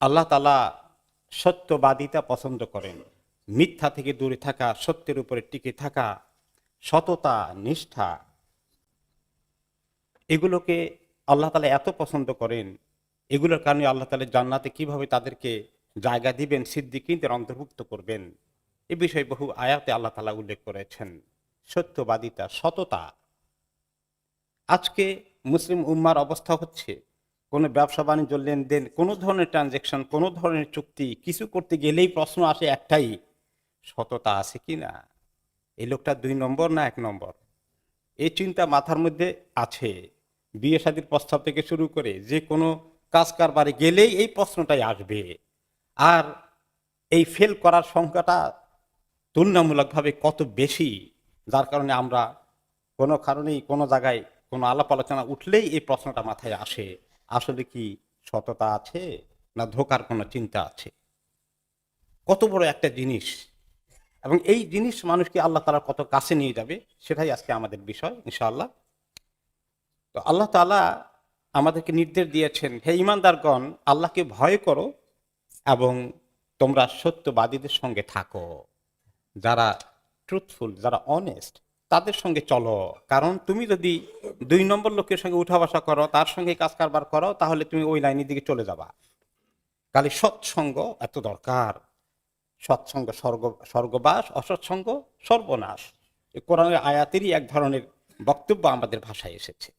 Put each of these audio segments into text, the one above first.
আল্লাহ তাআলা সত্যবাদিতা পছন্দ করেন। মিথ্যা থেকে দূরে থাকা, সত্যের উপরে টিকে থাকা, সততা, নিষ্ঠা, এগুলোকে আল্লাহ তাআলা এত পছন্দ করেন। এগুলোর কারণে আল্লাহ তাআলা জান্নাতে কিভাবে তাদেরকে জায়গা দিবেন, সিদ্দিকীনদের অন্তর্ভুক্ত করবেন, এ বিষয়ে বহু আয়াতে আল্লাহ তাআলা উল্লেখ করেছেন। সত্যবাদিতা, সততা। আজকে মুসলিম উম্মার অবস্থা হচ্ছে, কোনো ব্যবসা বাণিজ্য লেনদেন, কোনো ধরনের ট্রানজেকশন, কোনো ধরনের চুক্তি কিছু করতে গেলেই প্রশ্ন আসে একটাই, সততা আছে কিনা, এই লোকটা 2 নম্বর না 1 নম্বর। এই চিন্তা মাথার মধ্যে আছে। বিয়ে শাদীর প্রস্তাব থেকে শুরু করে যে কোনো কাজ কারবারে গেলেই এই প্রশ্নটাই আসবে। আর এই ফেল করার সংখ্যাটা তুলনামূলকভাবে কত বেশি, যার কারণে আমরা কোনো কারণেই কোনো জায়গায় কোনো আলাপ আলোচনা উঠলেই এই প্রশ্নটা মাথায় আসে, আসলে কি সততা আছে না ধোঁকার কোনো চিন্তা আছে। কত বড় একটা জিনিস, এবং এই জিনিস মানুষকে আল্লাহ তাআলার কত কাছে নিয়ে যাবে, সেটাই আজকে আমাদের বিষয় ইনশাআল্লাহ। তো আল্লাহ তাআলা আমাদেরকে নির্দেশ দিয়েছেন, হে ঈমানদারগণ, আল্লাহকে ভয় করো এবং তোমরা সত্যবাদীদের সঙ্গে থাকো। যারা ট্রুথফুল, যারা অনেস্ট, তাদের সঙ্গে চলো। কারণ তুমি যদি 2 নম্বর লোকের সঙ্গে উঠা বসা করো, তার সঙ্গে কাজ কারবার করো, তাহলে তুমি ওই লাইনের দিকে চলে যাবা। কালি সৎসঙ্গ এত দরকার। সৎসঙ্গ স্বর্গবাস, অসৎসঙ্গ সর্বনাশ। এই কোরআনের আয়াতেরই এক ধরনের বক্তব্য আমাদের ভাষায় এসেছে।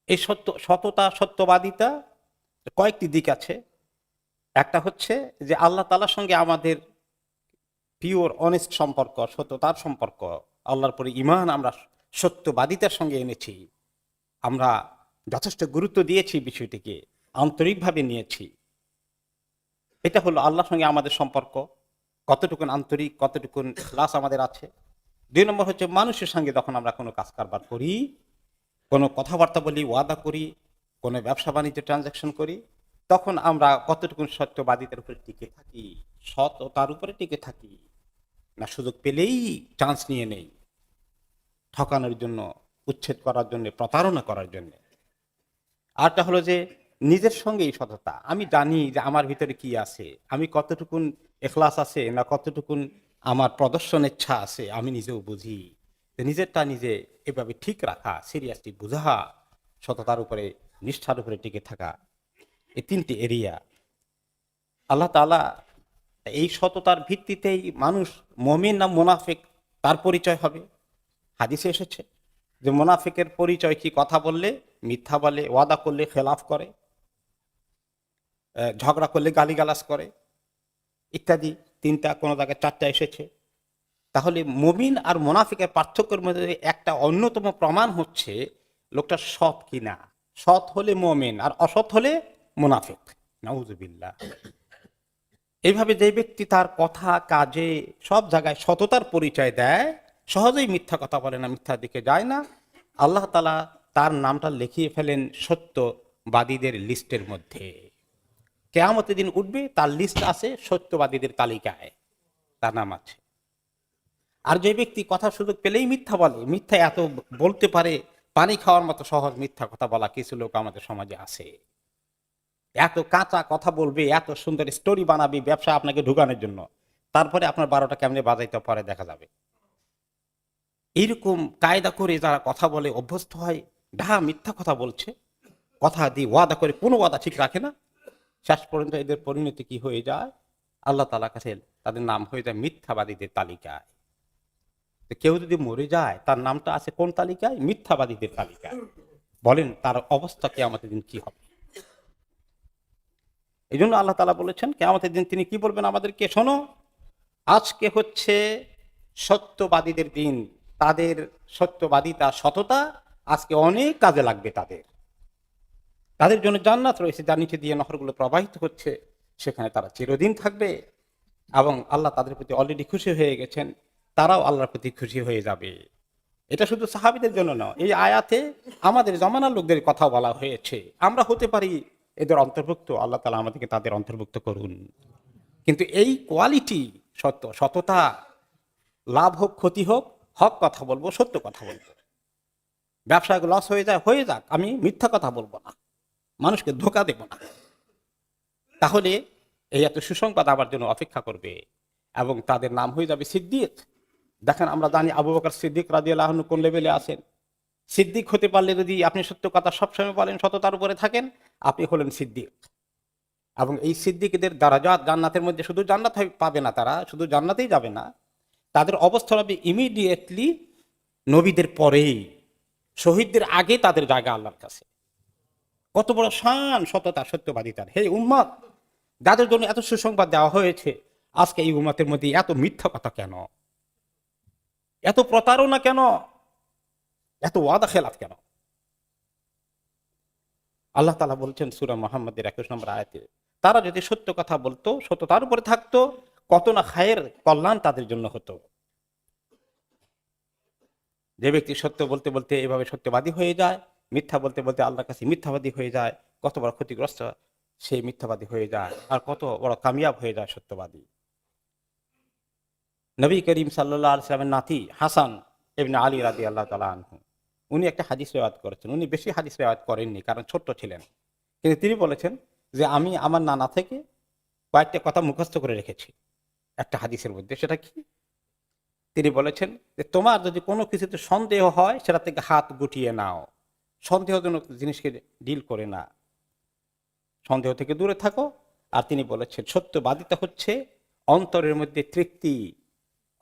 এই সততা, সত্যবাদিতা কয়েকটি দিক আছে। একটা হচ্ছে যে আল্লাহ তাআলার সঙ্গে আমাদের পিওর অনেস্ট সম্পর্ক, সত্যতার সম্পর্ক। আল্লাহর পরে ঈমান আমরা সত্যবাদিতার সঙ্গে এনেছি। আমরা যথেষ্ট গুরুত্ব দিয়েছি বিষয়টিকে, আন্তরিকভাবে নিয়েছি। এটা হলো আল্লাহর সঙ্গে আমাদের সম্পর্ক, কতটুকুন আন্তরিক, কতটুকুন ইখলাস আমাদের আছে। 2 নম্বর হচ্ছে মানুষের সঙ্গে যখন আমরা কোনো কাজ কারবার করি, কোনো কথাবার্তা বলি, ওয়াদা করি, কোনো ব্যবসা বাণিজ্য ট্রানজাকশন করি, তখন আমরা কতটুকুন সত্যবাদিতার উপরে টিকে থাকি, সততার উপরে টিকে থাকি, না সুযোগ পেলেই চান্স নিয়ে নেই ঠকানোর জন্য, উচ্ছেদ করার জন্য, প্রতারণা করার জন্য। আরটা হলো যে নিজের সঙ্গেই সততা। আমি জানি যে আমার ভিতরে কি আছে, আমি কতটুকুন এখলাস আছে না কতটুকুন আমার প্রদর্শন ইচ্ছা আছে, আমি নিজেও বুঝি। তো নিজেরটা নিজে এভাবে ঠিক রাখা, সিরিয়াসলি বুঝা, সততার উপরে, নিষ্ঠার উপরে টিকে থাকা, এই 3টি এরিয়া। আল্লাহ তাআলা এই সততার ভিত্তিতেই মানুষ মুমিন না মুনাফিক তার পরিচয় হবে। হাদিসে এসেছে যে মুনাফিকের পরিচয় কি, কথা বললে মিথ্যা বলে, ওয়াদা করলে খেলাফ করে, ঝগড়া করলে গালিগালাজ করে, ইত্যাদি। 3টা, কোনো জায়গায় 4টা এসেছে। তাহলে মুমিন আর মুনাফিকের পার্থক্যের মধ্যে একটা অন্যতম প্রমাণ হচ্ছে লোকটা সৎ কিনা। সৎ হলে মুমিন আর অসৎ হলে মুনাফিক। নাউজুবিল্লাহ। এইভাবে যে ব্যক্তি তার কথা, কাজে, সব জায়গায় সততার পরিচয় দেয়, সহজেই মিথ্যা কথা বলে না, মিথ্যার দিকে যায় না, আল্লাহ তাআলা তার নামটা লিখিয়ে ফেলেন সত্যবাদীদের লিস্টের মধ্যে। কিয়ামতের দিন উঠবে, তার লিস্ট আছে সত্যবাদীদের তালিকায়, তার নাম আছে। আর যে ব্যক্তি কথা সুযোগ পেলেই মিথ্যা বলে, মিথ্যা এত বলতে পারে, পানি খাওয়ার মতো সহজ মিথ্যা কথা বলা কিছু লোক আমাদের সমাজে আছে। এত কাঁচা কথা বলবে, এত সুন্দর স্টোরি বানাবে ব্যবসা আপনাকে ঢুকানোর জন্য, তারপরে আপনার 12টা কেমনে বাজাইতে পরে দেখা যাবে। এইরকম কায়দা করে যারা কথা বলে অভ্যস্ত হয়, মিথ্যা কথা বলছে, কথা দিয়ে ওয়াদা করে কোনো ওয়াদা ঠিক রাখে না, শেষ পর্যন্ত এদের পরিণতি কি হয়ে যায়, আল্লাহ তাআলার কাছে তাদের নাম হয়ে যায় মিথ্যাবাদীদের তালিকায়। তো কেউ যদি মরে যায়, তার নামটা আছে কোন তালিকায়? মিথ্যাবাদীদের তালিকায়। বলেন তার অবস্থা কিয়ামতের দিন কি হবে? এই জন্য আল্লাহ তাআলা বলেছেন কিয়ামতের দিন তিনি কি বলবেন আমাদেরকে, শোনো, আজকে হচ্ছে সত্যবাদীদের দিন। তাদের সত্যবাদিতা, সততা আজকে অনেক কাজে লাগবে। তাদের তাদের জন্য জান্নাত রয়েছে, যার নিচে দিয়ে নহরগুলো প্রবাহিত হচ্ছে, সেখানে তারা চিরদিন থাকবে। এবং আল্লাহ তাদের প্রতি অলরেডি খুশি হয়ে গেছেন, তারাও আল্লাহর প্রতি খুশি হয়ে যাবে। এটা শুধু সাহাবীদের জন্য নয়, এই আয়াতে আমাদের জমানার লোকদের কথা বলা হয়েছে। আমরা হতে পারি এদের অন্তর্ভুক্ত, আল্লাহ তাআলা আমাদেরকে তাদের অন্তর্ভুক্ত করুন। কিন্তু এই কোয়ালিটি, সততা, লাভ হোক ক্ষতি হোক, হক কথা বলবো, সত্য কথা বলবো। ব্যবসায় লস হয়ে যায়, হয়ে যাক, আমি মিথ্যা কথা বলবো না। মানুষকে ধোঁকা দেব না। তাহলে এই এত সুসংবাদ আমার জন্য অপেক্ষা করবে এবং তাদের নাম হয়ে যাবে সিদ্দিক। দেখেন, আমরা জানি আবু বকর সিদ্দিক রাদিয়াল্লাহু আনহু কোন লেভেলে আছেন। সিদ্দিক হতে পারলে যদি আপনি সত্য কথা সবসময় বলেন, সততার উপরে থাকেন, আপনি হলেন সিদ্দিক। এবং এই সিদ্দিকদের দারাজাত জান্নাতের মধ্যে, শুধু জান্নাত পাবে না, তারা শুধু জান্নাতেই যাবে না, তাদের অবস্থা হবে ইমিডিয়েটলি নবীদের পরেই, শহীদদের আগে তাদের জায়গা আল্লাহর কাছে। কত বড় শান সততা সত্যবাদিতার! হে উম্মত, যাদের জন্য এত সুসংবাদ দেওয়া হয়েছে, আজকে এই উম্মতের মধ্যে এত মিথ্যা কথা কেন, এত প্রতারণা কেন, এত ওয়াদা খেলাফ কেন? আল্লাহ তাআলা বলছেন সূরা মুহাম্মদের 21 নম্বর আয়াতে, তারা যদি সত্য কথা বলতো, সত্যতার উপরে থাকতো, কত না খায়ের কল্যাণ তাদের জন্য হতো। যে ব্যক্তি সত্য বলতে বলতে এভাবে সত্যবাদী হয়ে যায়, মিথ্যা বলতে বলতে আল্লাহর কাছে মিথ্যাবাদী হয়ে যায়, কত বড় ক্ষতিগ্রস্ত সেই মিথ্যাবাদী হয়ে যায়, আর কত বড় কামিয়াব হয়ে যায় সত্যবাদী। নবী করিম সাল্লাল্লাহু আলাইহি ওয়াসাল্লামের নাতি হাসান ইবনে আলী রাদিয়াল্লাহু তাআলা আনহু, উনি একটা হাদিস রিওয়ায়াত করেছেন। উনি বেশি হাদিস রিওয়ায়াত করেননি, কারণ ছোট্ট ছিলেন, কিন্তু তিনি বলেছেন যে আমি আমার নানা থেকে কয়েকটা কথা মুখস্থ করে রেখেছি একটা হাদিসের মধ্যে। সেটা কি? তিনি বলেছেন যে তোমার যদি কোনো কিছুতে সন্দেহ হয়, সেটা থেকে হাত গুটিয়ে নাও, সন্দেহজনক জিনিসকে ডিল করে না, সন্দেহ থেকে দূরে থাকো। আর তিনি বলেছেন সত্যবাদিতা হচ্ছে অন্তরের মধ্যে তৃপ্তি,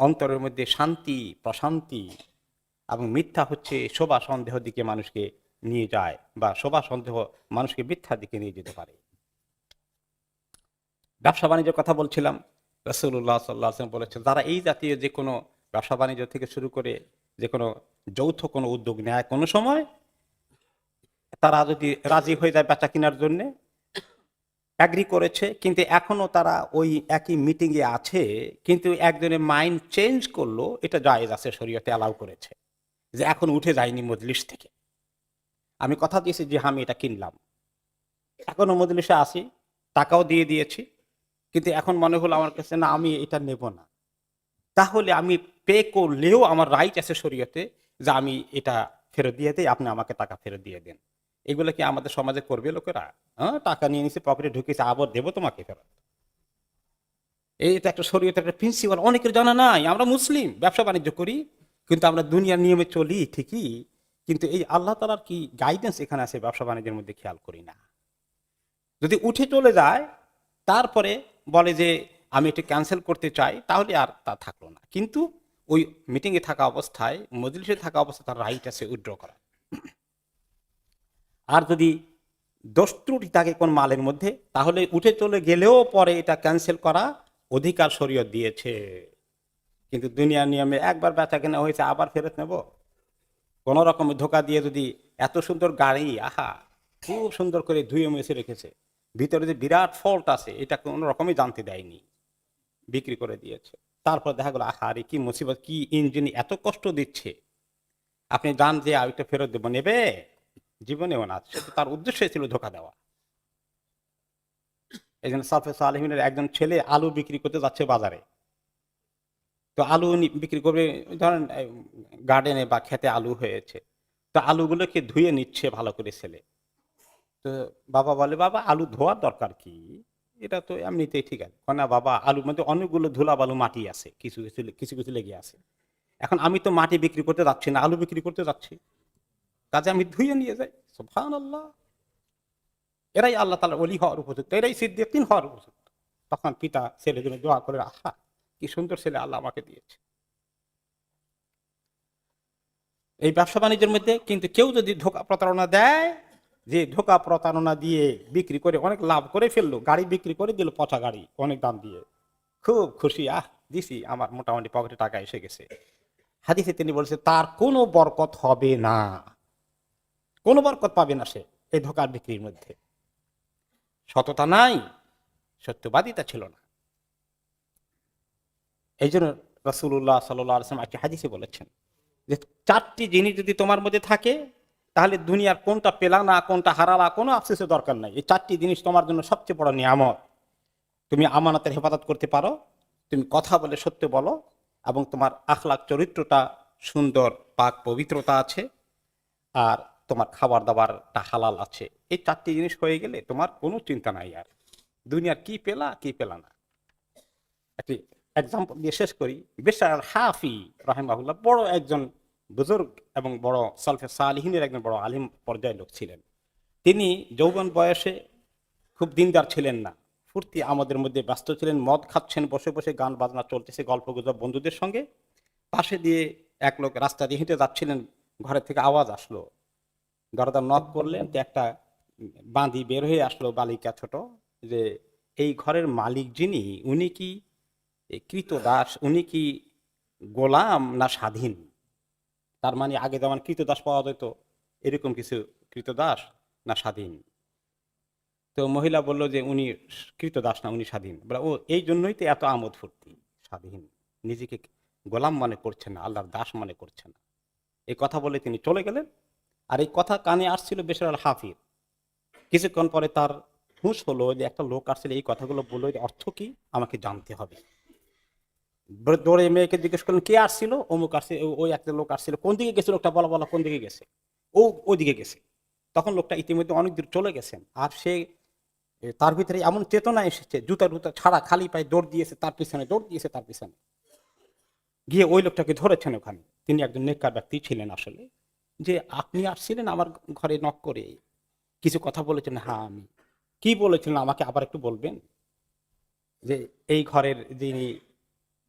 অন্তরের মধ্যে শান্তি প্রশান্তি, এবং মিথ্যা হচ্ছে শোভা সন্দেহ দিকে মানুষকে নিয়ে যায়, বা শোভা সন্দেহ মানুষকে মিথ্যার দিকে নিয়ে যেতে পারে। ব্যবসা বাণিজ্যের কথা বলছিলাম, রাসূলুল্লাহ সাল্লাল্লাহু আলাইহি ওয়াসাল্লাম বলেছেন, যারা এই জাতীয় যে কোনো ব্যবসা বাণিজ্য থেকে শুরু করে যে কোনো যৌথ কোনো উদ্যোগ নেয় কোনো সময়, তারা যদি রাজি হয়ে যায় বেচা কেনার জন্য, অ্যাগ্রি করেছে, কিন্তু এখনো তারা ওই একই মিটিং এ আছে, কিন্তু একজনের মাইন্ড চেঞ্জ করলো, এটা জায়েজ আছে, শরীয়তে অ্যালাউ করেছে, যে এখন উঠে যায়নি মজলিস থেকে। আমি কথা দিয়েছি যে আমি এটা কিনলাম, এখনো মজলিসে আসি, টাকাও দিয়ে দিয়েছি, কিন্তু এখন মনে হলো আমার কাছে না, আমি এটা নেব না। তাহলে আমি পে করলেও আমার রাইট আছে শরীয়তে যে আমি এটা ফেরত দিয়ে দিই, আপনি আমাকে টাকা ফেরত দিয়ে দেন। এগুলো কি আমাদের সমাজে করবে লোকেরা? হ্যাঁ, টাকা নিয়ে নিছে, পকেটে ঢুকেছে, আবার দেবো তোমাকে ফেরত? এটা একটা শরীয়তের একটা প্রিন্সিপাল, অনেকের জানা নাই। আমরা মুসলিম, ব্যবসা বাণিজ্য করি, কিন্তু আমরা দুনিয়ার নিয়মে চলি ঠিকই, কিন্তু এই আল্লাহ তাআলার কি গাইডেন্স এখানে আছে ব্যবসা বাণিজ্যের মধ্যে খেয়াল করি না। যদি উঠে চলে যায়, তারপরে বলে যে আমি এটা ক্যান্সেল করতে চাই, তাহলে আর তা থাকলো না। কিন্তু ওই মিটিংয়ে থাকা অবস্থায়, মজলিসে থাকা অবস্থায় তার রাইট আছে উইথড্র করা। আর যদি দোষ ত্রুটি থাকে কোন মালের মধ্যে, তাহলে উঠে চলে গেলেও পরে এটা ক্যান্সেল করা অধিকার শরীয়ত দিয়েছে। কিন্তু দুনিয়ার নিয়মে একবার বেচা কেনা হয়েছে, আবার ফেরত নেব? কোন রকমের ধোকা দিয়ে যদি এত সুন্দর গাড়ি, আহা, খুব সুন্দর করে ধুয়ে মুছে রেখেছে, ভিতরে যে বিরাট ফল্ট আছে এটা কোন রকমই জানতে দেয়নি, বিক্রি করে দিয়েছে। তারপর দেখা গেল আহা রে, কি মুসিবত, কি ইঞ্জিন এত কষ্ট দিচ্ছে, আপনি জান যে আরেকটা ফেরত দেবো, নেবে? জীবনেও না। সেটা তার উদ্দেশ্য ছিল ধোকা দেওয়া। এই জন্য সালফে সালেহিনের একজন ছেলে আলু বিক্রি করতে যাচ্ছে বাজারে। তো আলু বিক্রি করবে, ধরেন গার্ডেনে বা খেতে আলু হয়েছে, তো আলুগুলোকে ধুয়ে নিচ্ছে ভালো করে ছেলে। তো বাবা বলে, বাবা আলু ধোয়ার দরকার কি, এটা তো এমনিতেই ঠিক আছে। না বাবা, আলুর মধ্যে অনেকগুলো ধুলা বালু মাটি আছে, কিছু কিছু কিছু কিছু লেগে আছে, এখন আমি তো মাটি বিক্রি করতে যাচ্ছি না, আলু বিক্রি করতে যাচ্ছি, কাজে আমি ধুয়ে নিয়ে যাই। সুবহানাল্লাহ! এরাই আল্লাহ তাআলার ওলি হওয়ার উপযুক্ত, এরাই সিদ্দীকিন হওয়ার উপযুক্ত। তখন পিতা ছেলের জন্য দোয়া করে, আহা কি সুন্দর ছেলে আল্লাহ আমাকে দিয়েছে। এই ব্যবসা বাণিজ্যের মধ্যে কিন্তু কেউ যদি ধোঁকা প্রতারণা দেয়, যে ধোঁকা প্রতারণা দিয়ে বিক্রি করে অনেক লাভ করে ফেললো, গাড়ি বিক্রি করে দিল, পচা গাড়ি অনেক দাম দিয়ে, খুব খুশি, আহ দিছি, আমার মোটামুটি পকেটে টাকা এসে গেছে, হাদিসে তিনি বলছে তার কোনো বরকত হবে না, কোনো বরকত পাবে না সে এই ধোঁকার বিক্রির মধ্যে। সততা নাই, সত্যবাদিতা ছিল না। এই জন্য রাসূলুল্লাহ সাল্লাল্লাহু আলাইহি ওয়াসাল্লাম একটি হাদিসে বলেছেন যে 4টি জিনিস যদি তোমার মধ্যে থাকে, তাহলে দুনিয়ার কোনটা পেলা না, কোনটা হারালা, কোনো আফসোসের দরকার নাই। এই 4টি জিনিস তোমার জন্য সবচেয়ে বড় নিয়ামত। তুমি আমানতের হেফাজত করতে পারো, তুমি কথা বলে সত্য বলো, এবং তোমার আখলাক চরিত্রটা সুন্দর, পাক পবিত্রতা আছে, আর তোমার খাবার দাবারটা হালাল আছে, এই 4টি জিনিস হয়ে গেলে তোমার কোনো চিন্তা নাই আর দুনিয়ার কি পেলা কি পেলা না। একটি এক্সাম্পল দিয়ে শেষ করি। বেশার আল হাফি রাহিমাহুল্লাহ বড় একজন বুজুর্গ এবং বড় সালফে সালিহিনের একজন বড় আলিম পর্যায়ের লোক ছিলেন। তিনি যৌবন বয়সে খুব দিনদার ছিলেন না, ফুর্তি আমাদের মধ্যে ব্যস্ত ছিলেন, মদ খাচ্ছেন, বসে বসে গান বাজনা চলতেছে, গল্প গুজব বন্ধুদের সঙ্গে। পাশে দিয়ে এক লোক রাস্তা দিয়ে হেঁটে যাচ্ছিলেন, ঘরের থেকে আওয়াজ আসলো, দরজা নক করলেন, তো একটা বাঁধি বের হয়ে আসলো, বালিকা ছোট, যে এই ঘরের মালিক যিনি, উনি কি কৃতদাস, উনি কি গোলাম না স্বাধীন? তার মানে আগে যেমন কৃতদাস পাওয়া যেত, এরকম কিছু কৃতদাস না স্বাধীন? তো মহিলা বলল যে উনি কৃতদাস না, উনি স্বাধীন। বলে ও, এই জন্যই তো এত আমোদ ফুর্তি, স্বাধীন, নিজেকে গোলাম মনে করছে না, আল্লাহর দাস মনে করছে না। এই কথা বলে তিনি চলে গেলেন। আর এই কথা কানে আসছিল বেশার আল হাফির। কিছুক্ষণ পরে তার হুঁশ হলো যে একটা লোক আসলে এই কথাগুলো বললো, যে অর্থ কি আমাকে জানতে হবে। দৌড়ে মেয়েকে জিজ্ঞেস করলেন কে আসছিল, অমুক আসছে, ওই একটা লোক আসছিল, কোন দিকে গেছে লোকটা, বলা বলা কোন দিকে গেছে, ও ওইদিকে গেছে। তখন লোকটা ইতিমধ্যে অনেক দূর চলে গেছেন, আর সে তার ভিতরে এমন চেতনা এসেছে, জুতা টুতা ছাড়া খালি পায়ে দৌড় দিয়েছে তার পিছনে, দৌড় দিয়েছে তার পিছনে, গিয়ে ওই লোকটাকে ধরেছেন ওখানে। তিনি একজন নেককার ব্যক্তি ছিলেন আসলে, যে আপনি আসছিলেন আমার ঘরে নক করে, কিছু কথা বলেছেন? হ্যাঁ আমি। কি বলেছিলেন আমাকে আবার একটু বলবেন? যে এই ঘরের যিনি,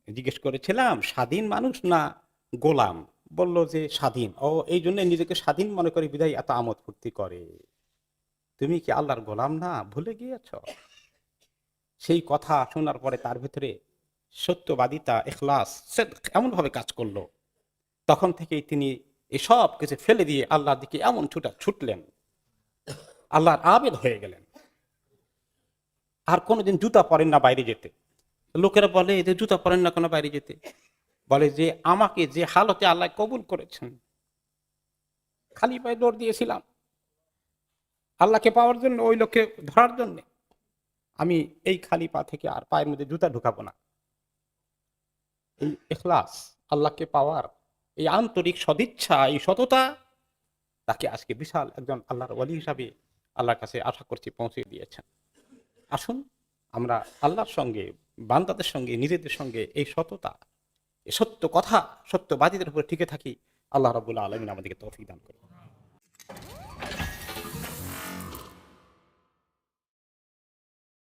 জিজ্ঞেস করেছিলাম স্বাধীন মানুষ না গোলাম, বলল যে স্বাধীন। ও, এই জন্য নিজেকে স্বাধীন মনে করে বিধায় এত আমোদ ফুর্তি করে। তুমি কি আল্লাহর গোলাম না, ভুলে গিয়েছ? সেই কথা শোনার পরে তার ভিতরে সত্যবাদিতা, ইখলাস, সিদক এমন ভাবে কাজ করলো, তখন থেকেই তিনি এসব কিছু ফেলে দিয়ে আল্লাহর দিকে এমন ছুটলেন, আল্লাহর আবেদ হয়ে গেলেন। আর কোনোদিন জুতা পরেন না বাইরে যেতে। লোকেরা বলে যে জুতা পরেন না কোনো বাইরে যেতে, বলে যে আমাকে যে হালতে আল্লাহ কবুল করেছেন, খালি পায়ে দৌড় দিয়েছিলাম আল্লাহকে পাওয়ার জন্য, ওই লোককে ধরার জন্য, আমি এই খালি পা থেকে আর পায়ের মধ্যে জুতা ঢুকাবো না। এই ইখলাস, আল্লাহকে পাওয়ার এই আন্তরিক সদিচ্ছা, এই সততা তাকে আজকে বিশাল একজন আল্লাহর ওয়ালি হিসাবে আল্লাহর কাছে আশা করছি পৌঁছে দিয়েছেন। আসুন আমরা আল্লাহর সঙ্গে, বান্দাদের সঙ্গে, নিজেদের সঙ্গে এই সততা, এই সত্য কথা, সত্যবাদীদের উপর টিকে থাকি। আল্লাহ রাব্বুল আলামিন আমাদেরকে তৌফিক দান করুন।